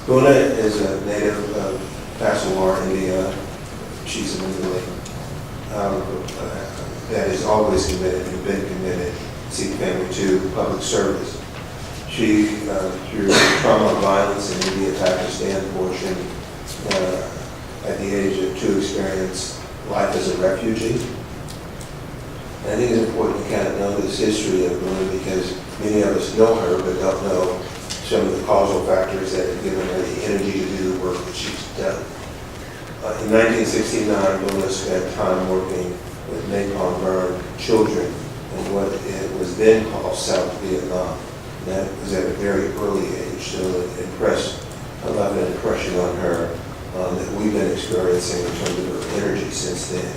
Boona is a native of Passamore, Indiana. She's an Italy that is always committed and been committed, see family to public service. She, through trauma, violence, and India, Pakistan portion, at the age of 2, experienced life as a refugee. And I think it's important to kind of know this history of Boona because many of us know her but don't know some of the causal factors that have given her the energy to do the work that she's done. In 1969, Boona spent time working with napalm burned children in what it was then called South Vietnam. And that was at a very early age, so it left an impression on her that we've been experiencing in terms of her energy since then.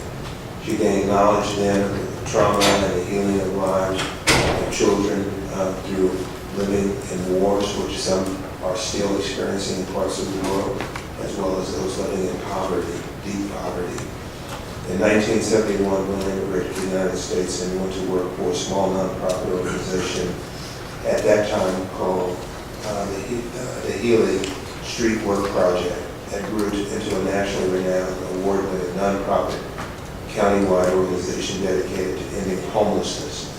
She gained knowledge then of the trauma and the healing of lives of children through living in wars, which some are still experiencing in parts of the world, as well as those living in poverty, deep poverty. In 1971, Boona immigrated to the United States and went to work for a small nonprofit organization at that time called the Healy Street Work Project that grew into a nationally renowned, award-winning nonprofit countywide organization dedicated to ending homelessness.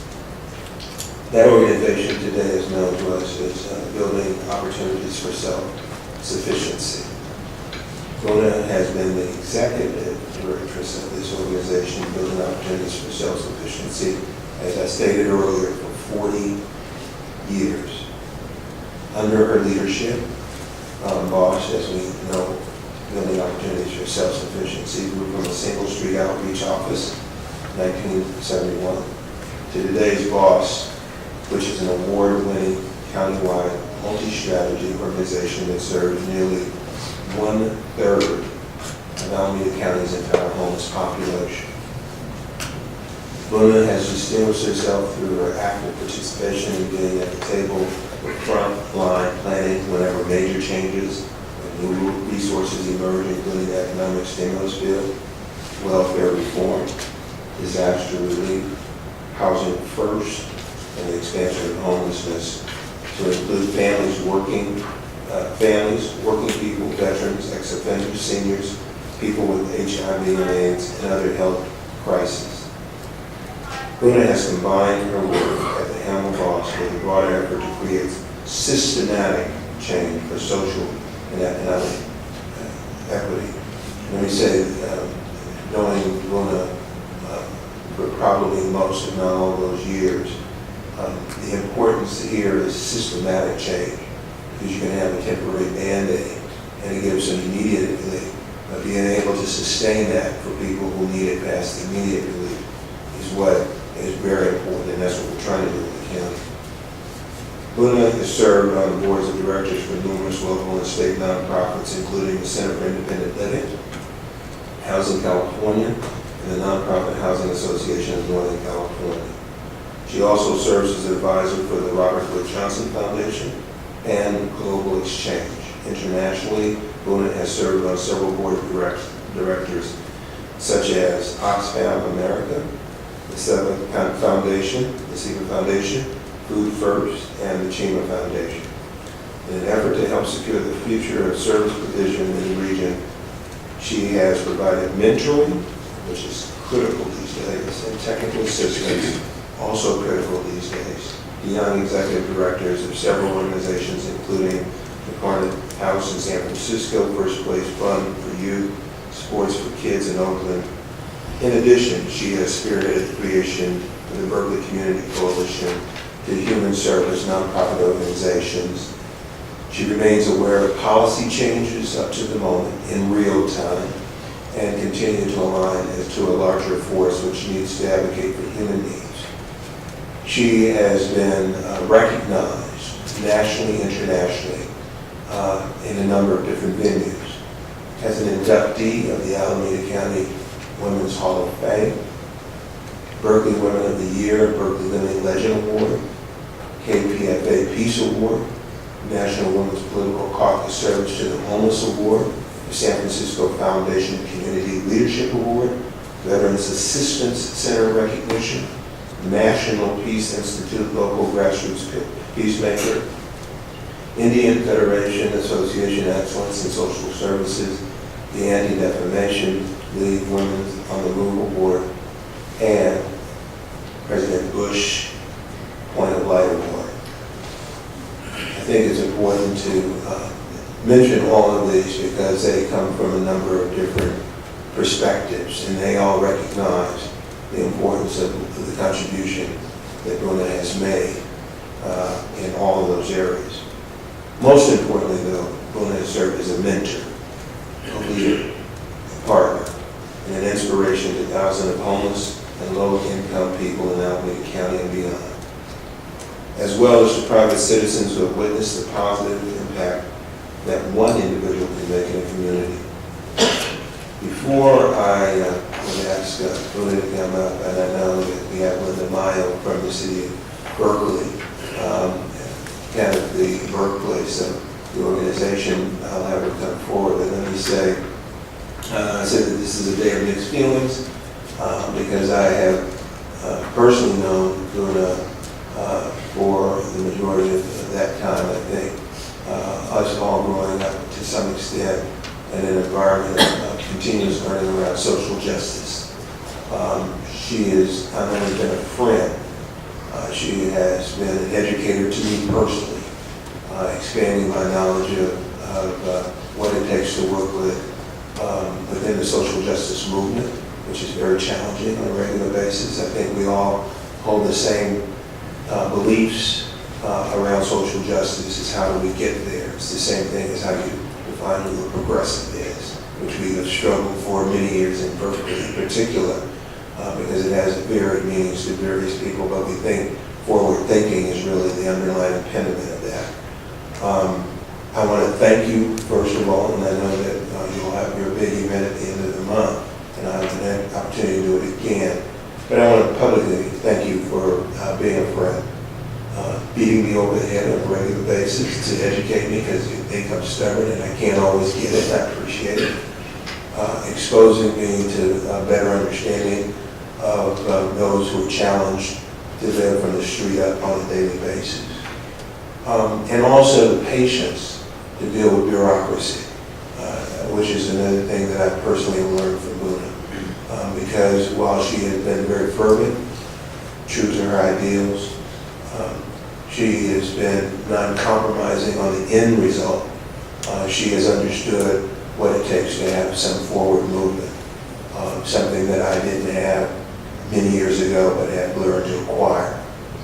That organization today is known to us as Building Opportunities for Self-Sufficiency. Boona has been the executive directress of this organization, Building Opportunities for Self-Sufficiency, as I stated earlier, for 40 years. Under her leadership, BOSS, as we know, Building Opportunities for Self-Sufficiency, grew from a single street outreach office, 1971, to today's BOSS, which is an award-winning countywide multi-strategy organization that serves nearly 1/3 of Alameda County's entire homeless population. Boona has distinguished herself through her active participation in being at the table with front-line planning whenever major changes and new resources emerge, including the economic stimulus bill, welfare reform, disaster relief, housing first, and the expansion of homelessness to include families, working people, veterans, ex-offenders, seniors, people with HIV and AIDS, and other health crises. Boona has combined her work at the helm of BOSS with a broader effort to create systematic change for social and economic equity. Let me say, knowing Boona for probably most, if not all, of those years, the importance here is systematic change, because you can have a temporary Band-Aid and it gives an immediate relief. But being able to sustain that for people who need it past the immediate relief is what is very important, and that's what we're trying to do in the county. Boona has served on the boards of directors for numerous local and state nonprofits, including the Center for Independent Living, Housing California, and the Nonprofit Housing Association of Northern California. She also serves as an advisor for the Robert Wood Johnson Foundation and Global Exchange. Internationally, Boona has served on several board of directors, such as Oxfam America, the Seventh Foundation, the Secret Foundation, Food First, and the Cheema Foundation. In an effort to help secure the future of service provision in the region, she has provided mentoring, which is critical these days, and technical assistance, also critical these days, to young executive directors of several organizations, including the Carnet House in San Francisco, First Place Fund for Youth, Sports for Kids in Oakland. In addition, she has spearheaded the creation of the Berkeley Community Coalition to human service nonprofit organizations. She remains aware of policy changes up to the moment in real time and continue to align to a larger force which needs to advocate for human needs. She has been recognized nationally, internationally, in a number of different venues. As an inductee of the Alameda County Women's Hall of Fame, Berkeley Women of the Year, Berkeley Living Legend Award, KPFA Peace Award, National Women's Political Caucus Service to the Homeless Award, the San Francisco Foundation Community Leadership Award, Veterans Assistance Center recognition, National Peace Institute Local Grassroots Peacemaker, Indian Federation Association Excellence in Social Services, the Anti-Defamation League Women on the Move Board, and President Bush Point of Light Award. I think it's important to mention all of these because they come from a number of different perspectives, and they all recognize the importance of the contribution that boona has made in all of those areas. Most importantly, though, boona has served as a mentor, a leader, a partner, and an inspiration to thousands of homeless and low-income people in Alameda County and beyond, as well as to private citizens who have witnessed the positive impact that one individual can make in a community. Before I would ask boona to come up, and I know that we have Linda Maio from the city of Berkeley, kind of the birthplace of the organization, I'll have her come forward. But let me say, I said that this is a day of mixed feelings because I have personally known boona for the majority of that time. I think us all growing up to some extent in an environment of continuous learning around social justice. She has not only been a friend, she has been an educator to me personally, expanding my knowledge of what it takes to work within the social justice movement, which is very challenging on a regular basis. I think we all hold the same beliefs around social justice. Is how do we get there? It's the same thing as how you define who a progressive is, which we have struggled for many years in Berkeley in particular, because it has varied meanings to various people, but we think forward thinking is really the underlying impediment of that. I want to thank you, first of all, and I know that you'll have your big event at the end of the month, and I have an opportunity to do it again. But I want to publicly thank you for being a friend, beating me over the head on a regular basis to educate me because you think I'm stubborn and I can't always get it. I appreciate it. Exposing me to a better understanding of those who are challenged to live from the street up on a daily basis. And also the patience to deal with bureaucracy, which is another thing that I personally learned from boona. Because while she has been very fervent, true to her ideals, she has been non-compromising on the end result. She has understood what it takes to have some forward movement, something that I didn't have many years ago but had learned to acquire.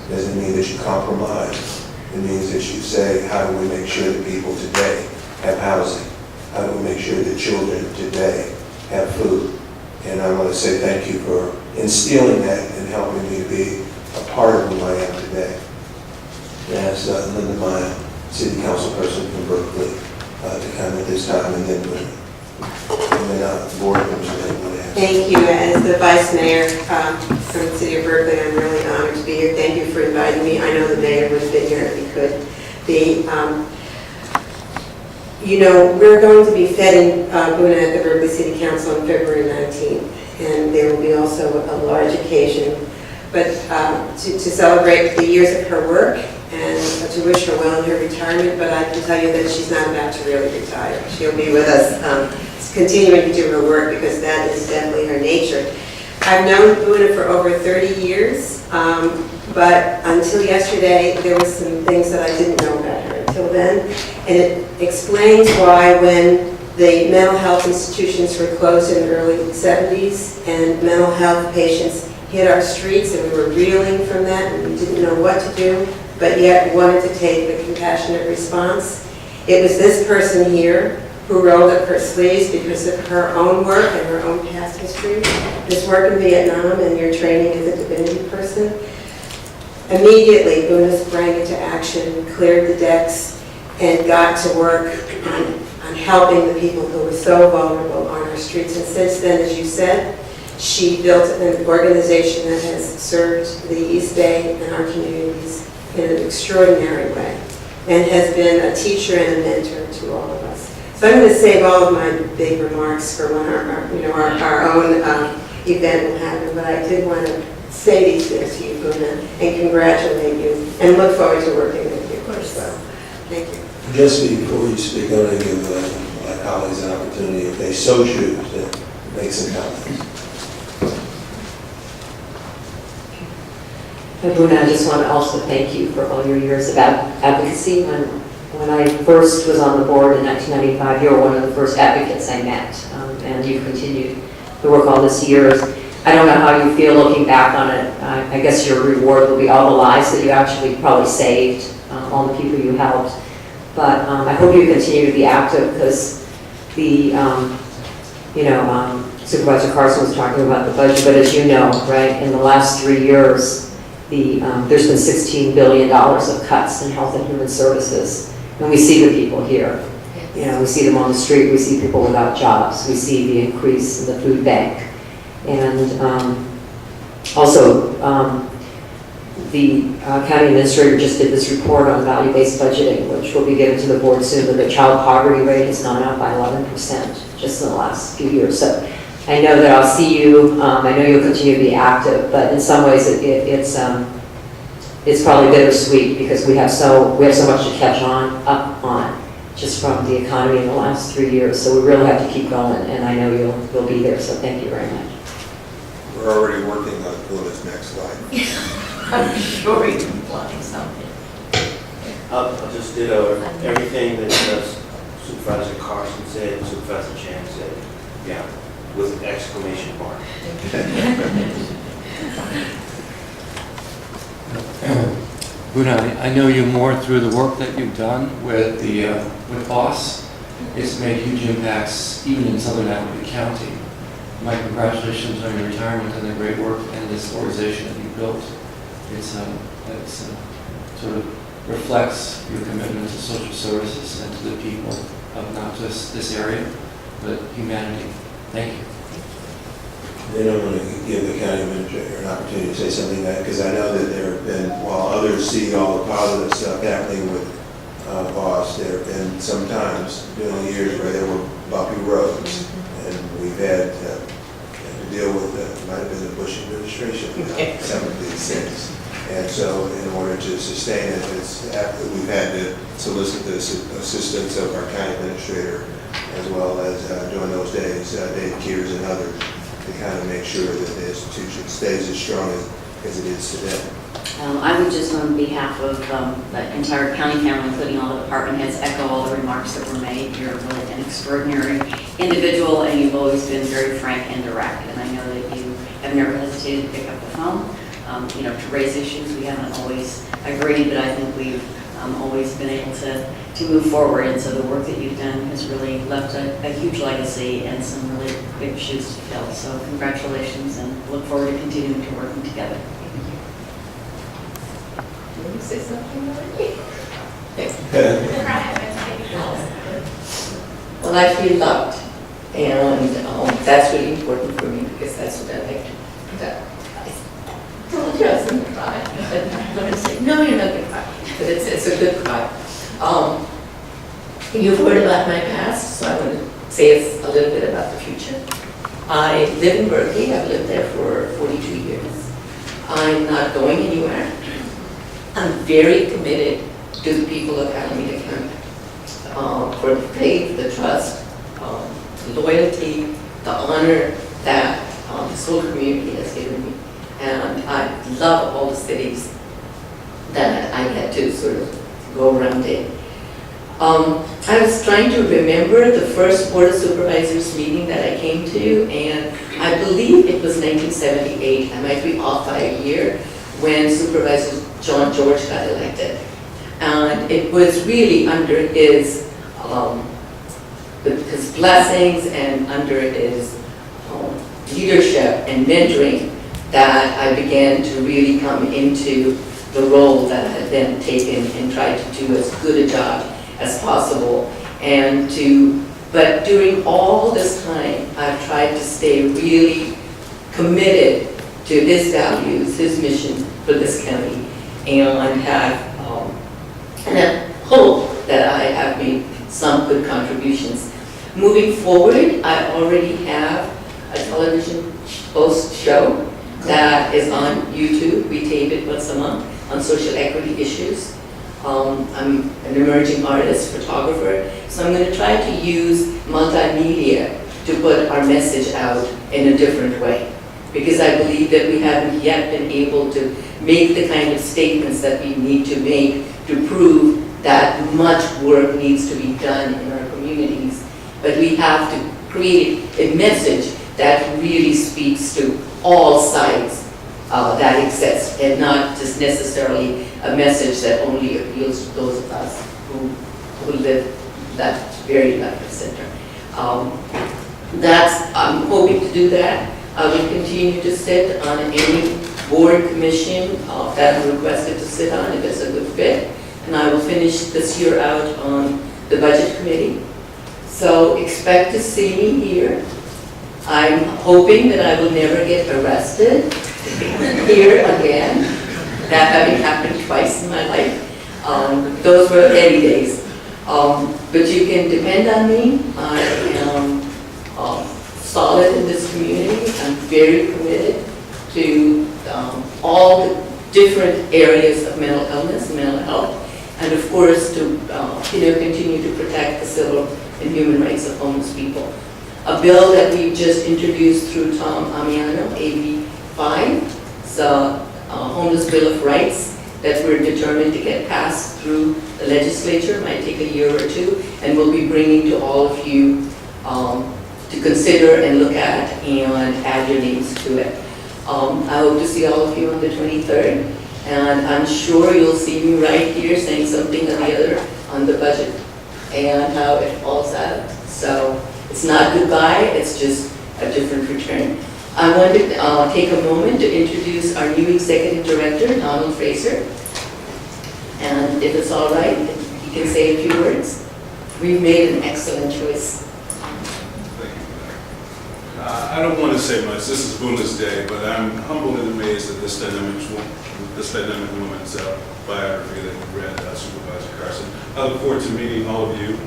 Doesn't mean that you compromise. It means that you say, how do we make sure that people today have housing? How do we make sure that children today have food? And I want to say thank you for instilling that and helping me to be a part of who I am today. As Linda Maio, City Council Person from Berkeley, to come at this time, and then the board members would ask. Thank you. As the Vice Mayor from the City of Berkeley, I'm really honored to be here. Thank you for inviting me. I know the Mayor would have been here if he could be. You know, we're going to be fed in boona at the Berkeley City Council on February 19th, and there will be also a large occasion, but to celebrate the years of her work and to wish her well in her retirement. But I can tell you that she's not about to really retire. She'll be with us continuing to do her work because that is definitely her nature. I've known boona for over 30 years, but until yesterday there were some things that I didn't know about her until then, and it explains why when the mental health institutions were closed in the early 70s and mental health patients hit our streets and we were reeling from that and we didn't know what to do, but yet wanted to take the compassionate response. It was this person here who rolled up her sleeves because of her own work and her own past history, this work in Vietnam and your training as a divinity person. Immediately, boona sprang into action, cleared the decks, and got to work on helping the people who were so vulnerable on our streets. And since then, as you said, she built an organization that has served the East Bay and our communities in an extraordinary way, and has been a teacher and a mentor to all of us. So I'm going to save all of my big remarks for when our own event will happen, but I did want to say these things to you, boona, and congratulate you, and look forward to working with you. Of course. So, thank you. Just before you speak, I want to give my colleagues an opportunity, if they so choose, to make some comments. Boona, I just want to also thank you for all your years of advocacy. When I first was on the board in 1995, you were one of the first advocates I met, and you've continued to work all these years. I don't know how you feel looking back on it. I guess your reward will be all the lives that you actually probably saved, all the people you helped. But I hope you continue to be active, because the, Supervisor Carson was talking about the budget, but as you know, right, in the last 3 years, there's been $16 billion of cuts in health and human services. And we see the people here. Yes. We see them on the street, we see people without jobs, we see the increase in the food bank. And also, the county administrator just did this report on value-based budgeting, which will be given to the board soon, but the child poverty rate has gone up by 11% just in the last few years. So I know that I'll see you, I know you'll continue to be active, but in some ways it's probably bittersweet, because we have so much to catch up on just from the economy in the last 3 years. So we really have to keep going, and I know you'll be there, so thank you very much. We're already working on Boona's next slide. I'm sure you're planning something. I'll just ditto everything that Supervisor Carson said, Supervisor Chan said, yeah, with an exclamation mark. Boona, I know you more through the work that you've done with BOSS. It's made huge impacts even in Southern Alameda County. My congratulations on your retirement and the great work and this organization that you built. It sort of reflects your commitment to social services and to the people of not just this area, but humanity. Thank you. Then I want to give the county administrator an opportunity to say something, because I know that there have been, while others see all the positive stuff happening with BOSS, there have been some times during the years where there were bumpy roads, and we've had to deal with, might have been the Bush administration, some of these things. And so in order to sustain it, we've had to solicit the assistance of our county administrator, as well as during those days, Dave Kears and others, to kind of make sure that the institution stays as strong as it is today. I would just, on behalf of the entire county family, including all the department heads, echo all the remarks that were made. You're really an extraordinary individual, and you've always been very frank and direct. And I know that you have never hesitated to pick up the phone, to raise issues. We haven't always agreed, but I think we've always been able to move forward. And so the work that you've done has really left a huge legacy and some really big shoes to fill. So congratulations, and look forward to continuing to working together. Can you say something already? Well, I feel loved, and that's really important for me, because that's what I like to do. I told you I was going to cry, but I'm going to say, no, you're not going to cry, but it's a good cry. You've heard about my past, so I want to say a little bit about the future. I live in Berkeley. I've lived there for 42 years. I'm not going anywhere. I'm very committed to the people of Alameda County for the faith, the trust, the loyalty, the honor that this whole community has given me. And I love all the cities that I get to sort of go around in. I was trying to remember the first Board of Supervisors meeting that I came to, and I believe it was 1978. I might be off by a year, when Supervisor John George got elected. And it was really under his blessings and under his leadership and mentoring that I began to really come into the role that I had then taken and tried to do as good a job as possible. But during all this time, I've tried to stay really committed to his values, his mission for this county, and I hope that I have made some good contributions. Moving forward, I already have a television host show that is on YouTube. We tape it once a month on social equity issues. I'm an emerging artist, photographer, so I'm going to try to use multimedia to put our message out in a different way. Because I believe that we haven't yet been able to make the kind of statements that we need to make to prove that much work needs to be done in our communities. But we have to create a message that really speaks to all sides that exist, and not just necessarily a message that only appeals to those of us who live that very left of center. I'm hoping to do that. I will continue to sit on any board commission that I'm requested to sit on if it's a good fit, and I will finish this year out on the budget committee. So expect to see me here. I'm hoping that I will never get arrested here again. That having happened twice in my life. Those were heady days. But you can depend on me. I am solid in this community. I'm very committed to all the different areas of mental illness and mental health, and of course to continue to protect the civil and human rights of homeless people. A bill that we just introduced through Tom Amiano, AB 5, it's a homeless bill of rights that we're determined to get passed through the legislature. It might take a year or two, and we'll be bringing to all of you to consider and look at and add your names to it. I hope to see all of you on the 23rd, and I'm sure you'll see me right here saying something or the other on the budget and how it falls out. So it's not goodbye, it's just a different return. I want to take a moment to introduce our new executive director, Donald Fraser. And if it's all right, he can say a few words. We've made an excellent choice. Thank you. I don't want to say much. This is Boona's day, but I'm humbled and amazed at this dynamic woman's biography that you read, Supervisor Carson. I look forward to meeting all of you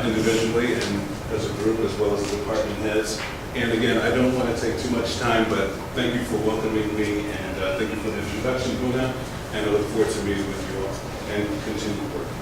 individually and as a group, as well as the department heads. And again, I don't want to take too much time, but thank you for welcoming me, and thank you for the introduction, Boona, and I look forward to meeting with you all and continue working.